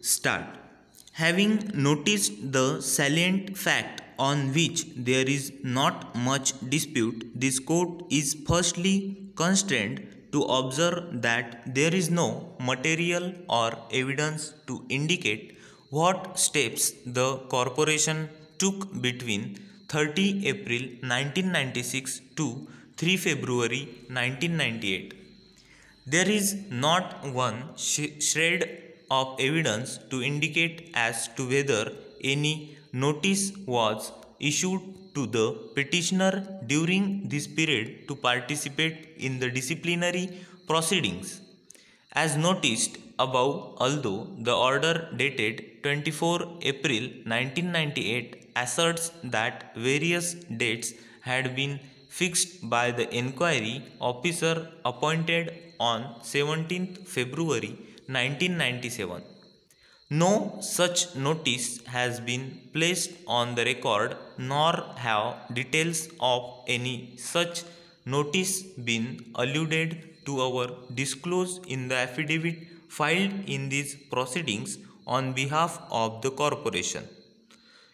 Start. Having noticed the salient fact on which there is not much dispute, this court is firstly constrained to observe that there is no material or evidence to indicate what steps the corporation took between 30 April 1996 to 3 February 1998. There is not one shred of evidence to indicate as to whether any notice was issued to the petitioner during this period to participate in the disciplinary proceedings. As noticed above, although the order dated 24 April 1998 asserts that various dates had been fixed by the inquiry officer appointed on 17th February 1997. No such notice has been placed on the record, nor have details of any such notice been alluded to or disclosed in the affidavit filed in these proceedings on behalf of the corporation.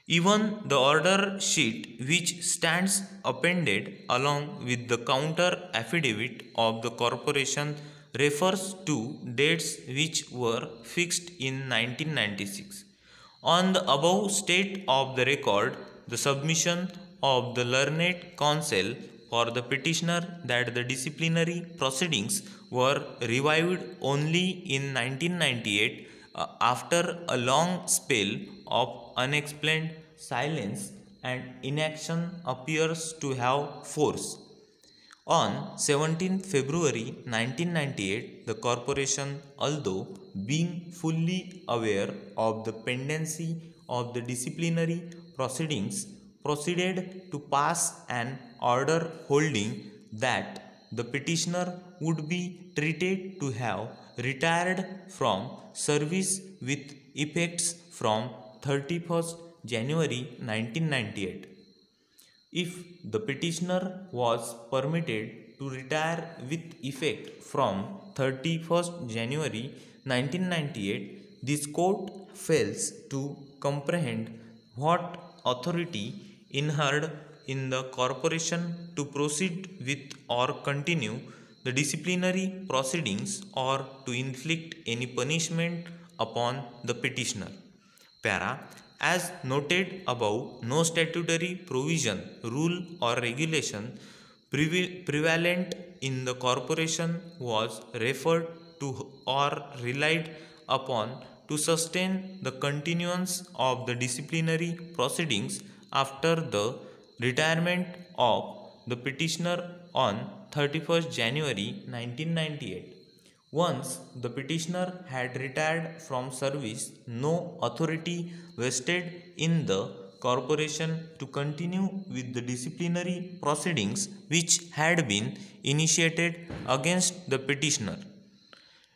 Even the order sheet which stands appended along with the counter affidavit of the corporation refers to dates which were fixed in 1996. On the above state of the record, the submission of the learned counsel for the petitioner that the disciplinary proceedings were revived only in 1998 after a long spell of unexplained silence and inaction appears to have force. On 17 February 1998, the corporation, although being fully aware of the pendency of the disciplinary proceedings, proceeded to pass an order holding that the petitioner would be treated to have retired from service with effects from 31st January 1998. If the petitioner was permitted to retire with effect from 31st January 1998, this court fails to comprehend what authority inhered in the corporation to proceed with or continue the disciplinary proceedings or to inflict any punishment upon the petitioner. Para. As noted above, no statutory provision, rule, or regulation prevalent in the corporation was referred to or relied upon to sustain the continuance of the disciplinary proceedings after the retirement of the petitioner on 31st January 1998. Once the petitioner had retired from service, no authority vested in the corporation to continue with the disciplinary proceedings which had been initiated against the petitioner.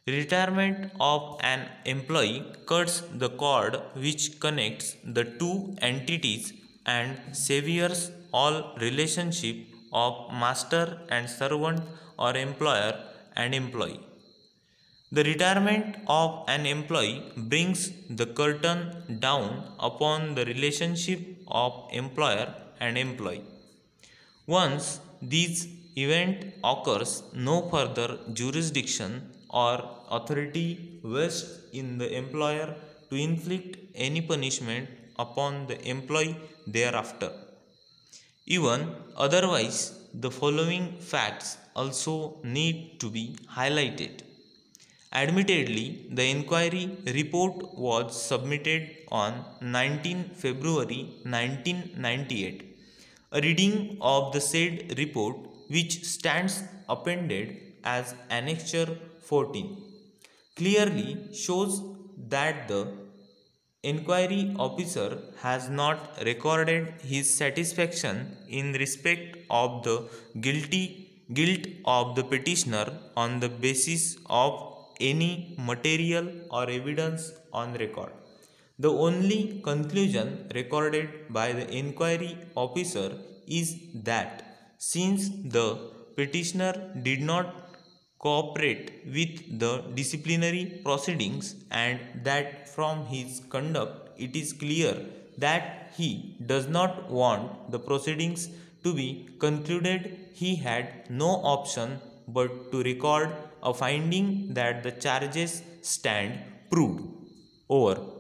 Retirement of an employee cuts the cord which connects the two entities and severs all relationship of master and servant or employer and employee. The retirement of an employee brings the curtain down upon the relationship of employer and employee. Once this event occurs, no further jurisdiction or authority vests in the employer to inflict any punishment upon the employee thereafter. Even otherwise, the following facts also need to be highlighted. Admittedly, the inquiry report was submitted on 19 February 1998. A reading of the said report, which stands appended as Annexure 14, clearly shows that the inquiry officer has not recorded his satisfaction in respect of the guilt of the petitioner on the basis of any material or evidence on record. The only conclusion recorded by the inquiry officer is that since the petitioner did not cooperate with the disciplinary proceedings and that from his conduct it is clear that he does not want the proceedings to be concluded, he had no option but to record a finding that the charges stand proved. Over.